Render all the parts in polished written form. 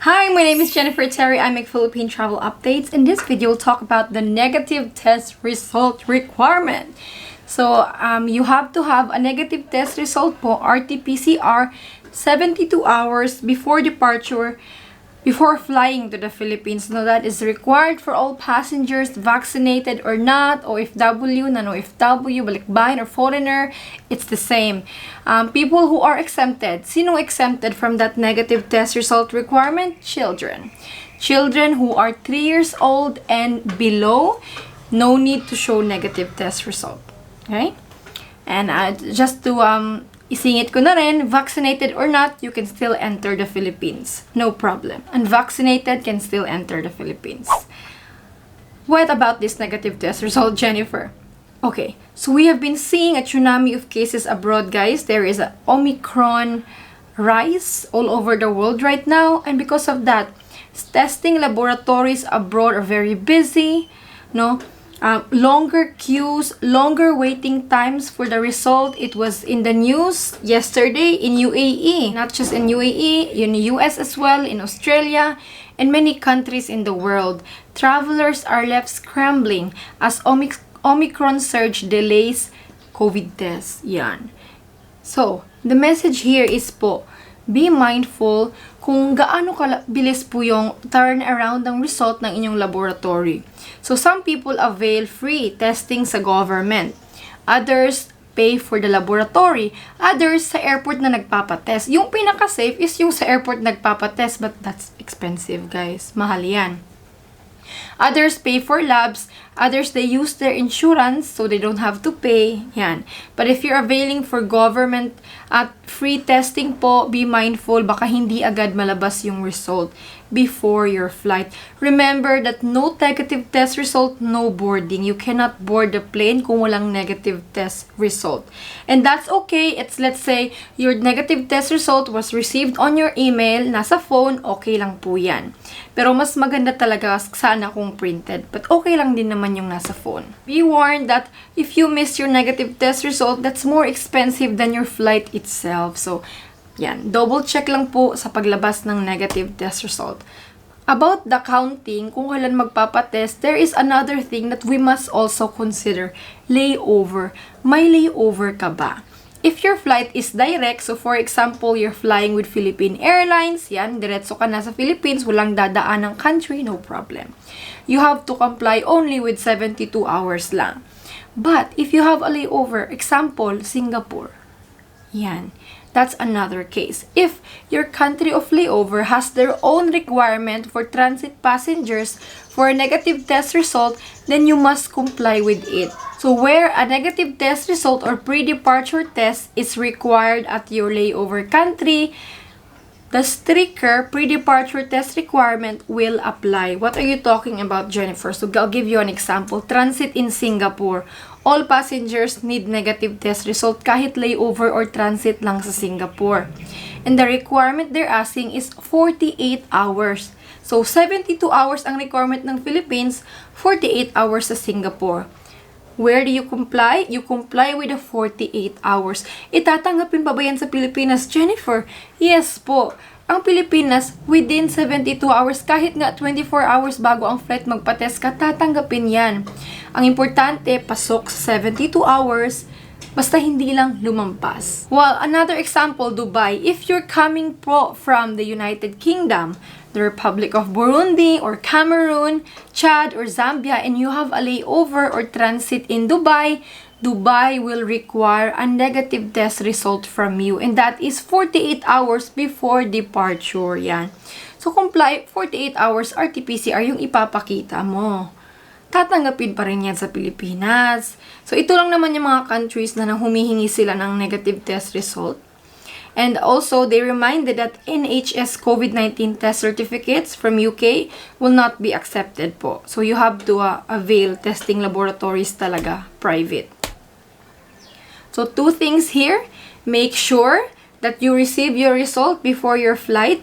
Hi, my name is Jennifer Terri. I make Philippine Travel Updates. In this video, we'll talk about the negative test result requirement. So, you have to have a negative test result po, RT-PCR, 72 hours before departure, before flying to the Philippines. Now, that is required for all passengers, vaccinated or not, OFW, non-OFW, balikbayan, or foreigner. It's the same. People who are exempted. Sinong exempted from that negative test result requirement? Children. Children who are 3 years old and below, no need to show negative test result. Okay? And just to isingit ko na rin, vaccinated or not, you can still enter the Philippines. No problem. Unvaccinated can still enter the Philippines. What about this negative test result, Jennifer? Okay, so we have been seeing a tsunami of cases abroad, guys. There is an Omicron rise all over the world right now. And because of that, testing laboratories abroad are very busy, no? Longer queues, longer waiting times for the result. It was in the news yesterday in UAE. Not just in UAE, in the US as well, in Australia, and many countries in the world. Travelers are left scrambling as Omicron surge delays COVID tests. Yan. So, the message here is po, be mindful kung gaano kabilis po yung turnaround ng result ng inyong laboratory. So, some people avail free testing sa government. Others pay for the laboratory. Others sa airport na nagpapatest. Yung pinaka-safe is yung sa airport nagpapatest, but that's expensive, guys. Mahal yan. Others pay for labs. Others, they use their insurance so they don't have to pay. Yan. But if you're availing for government at free testing po, be mindful, baka hindi agad malabas yung result before your flight. Remember that no negative test result, no boarding. You cannot board the plane kung walang negative test result. And that's okay. It's, let's say, your negative test result was received on your email, nasa phone, okay lang po yan. Pero mas maganda talaga sana kung printed. But okay lang din naman yung nasa phone. Be warned that if you miss your negative test result, that's more expensive than your flight itself. So, yan. Double check lang po sa paglabas ng negative test result. About the counting, kung kailan magpapatest, there is another thing that we must also consider. Layover. May layover ka ba? If your flight is direct, so for example, you're flying with Philippine Airlines, yan, diretso ka na sa Philippines, walang dadaan ng country, no problem. You have to comply only with 72 hours lang. But, if you have a layover, example, Singapore, yan, that's another case. If your country of layover has their own requirement for transit passengers for a negative test result, then you must comply with it. So where a negative test result or pre-departure test is required at your layover country, the stricter pre-departure test requirement will apply. What are you talking about, Jennifer? So I'll give you an example. Transit in Singapore. All passengers need negative test result kahit layover or transit lang sa Singapore. And the requirement they're asking is 48 hours. So 72 hours ang requirement ng Philippines, 48 hours sa Singapore. Where do you comply? You comply with the 48 hours. Itatanggapin pa ba yan sa Pilipinas, Jennifer? Yes po. Ang Pilipinas, within 72 hours, kahit nga 24 hours bago ang flight magpa-test ka, tatanggapin yan. Ang importante, pasok sa 72 hours, basta hindi lang lumampas. Well, another example, Dubai. If you're coming from the United Kingdom, the Republic of Burundi or Cameroon, Chad or Zambia, and you have a layover or transit in Dubai, Dubai will require a negative test result from you, and that is 48 hours before departure. Yan. So, comply, 48 hours RT-PCR yung ipapakita mo. Tatanggapin pa rin yan sa Pilipinas. So, ito lang naman yung mga countries na humihingi sila ng negative test result. And also, they reminded that NHS COVID-19 test certificates from UK will not be accepted po. So, you have to avail testing laboratories talaga, private. So, two things here. Make sure that you receive your result before your flight.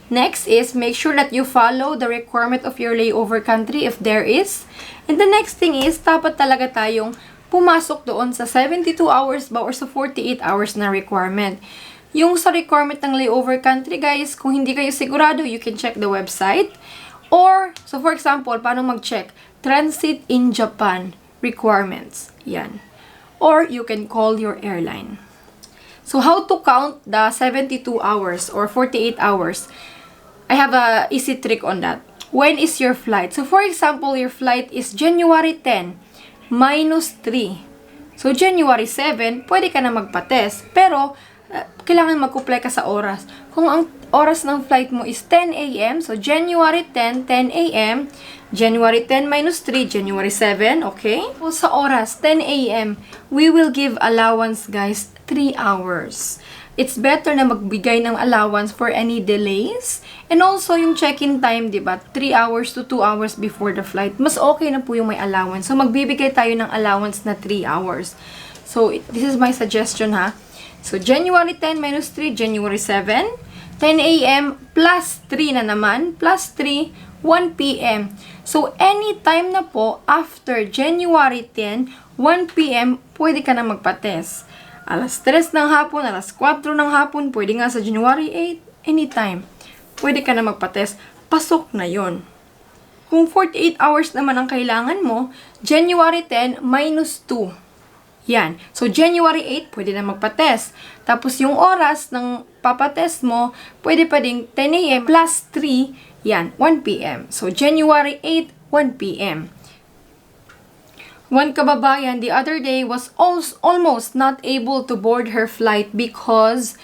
Next is, make sure that you follow the requirement of your layover country if there is. And the next thing is, dapat talaga tayong pumasok doon sa 72 hours ba or sa 48 hours na requirement. Yung sa requirement ng layover country, guys, kung hindi kayo sigurado, you can check the website. Or, so for example, paano mag-check? Transit in Japan requirements. Yan. Or, you can call your airline. So, how to count the 72 hours or 48 hours? I have a easy trick on that. When is your flight? So, for example, your flight is January 10 minus 3. So, January 7, pwede ka na magpa-test. Pero, kailangan mag-apply ka sa oras. Kung ang oras ng flight mo is 10 a.m., so January 10, 10 a.m., January 10 minus 3, January 7, okay? So, sa oras, 10 a.m., we will give allowance, guys, 3 hours. It's better na magbigay ng allowance for any delays. And also, yung check-in time, diba? 3 hours to 2 hours before the flight. Mas okay na po yung may allowance. So, magbibigay tayo ng allowance na 3 hours. So, this is my suggestion, ha? So, January 10 minus 3, January 7, 10 a.m. plus 3 na naman, plus 3, 1 p.m. So, any time na po after January 10, 1 p.m., pwede ka na magpa-test. Alas 3 ng hapon, alas 4 ng hapon, pwede nga sa January 8, anytime. Pwede ka na magpa-test. Pasok na yon. Kung 48 hours naman ang kailangan mo, January 10 minus 2. Yan. So, January 8, pwede na magpa-test. Tapos, yung oras ng papatest mo, pwede pa ding 10 a.m. plus 3, yan, 1 p.m. So, January 8, 1 p.m. One kababayan the other day was almost not able to board her flight because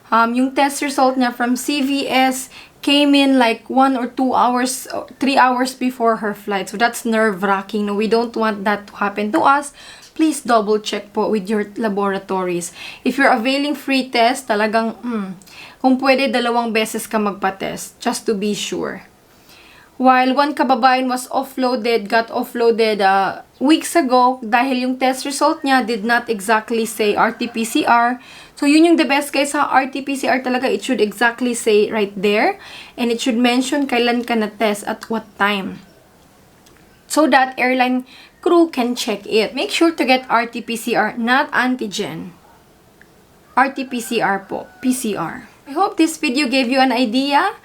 yung test result niya from CVS came in like 1 or 2 hours, 3 hours before her flight. So, that's nerve-wracking. No, we don't want that to happen to us. Please double check po with your laboratories. If you're availing free test, talagang, kung pwede, 2 beses ka magpa-test, just to be sure. While one kababayan got offloaded weeks ago dahil yung test result niya did not exactly say RT-PCR. So, yun yung the best guys sa RT-PCR talaga. It should exactly say right there. And it should mention kailan ka na-test at what time. So that airline crew can check it. Make sure to get RT-PCR, not antigen. RT-PCR po, PCR. I hope this video gave you an idea.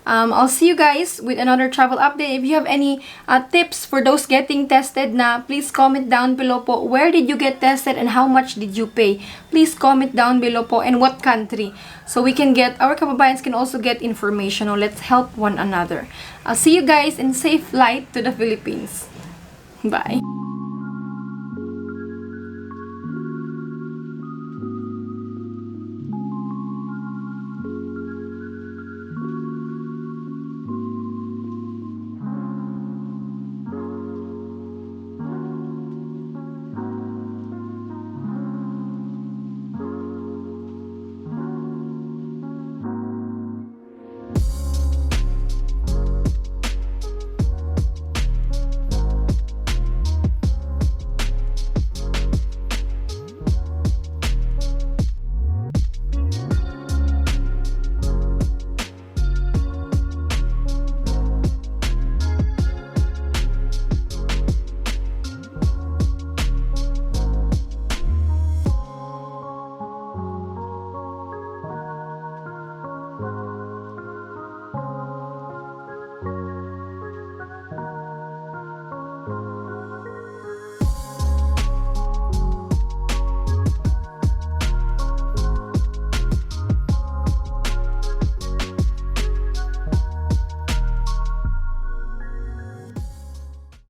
I'll see you guys with another travel update. If you have any tips for those getting tested na, please comment down below po. Where did you get tested and how much did you pay? Please comment down below po and what country. So we can get, our kababayans can also get information. Let's help one another. I'll see you guys in safe flight to the Philippines. Bye.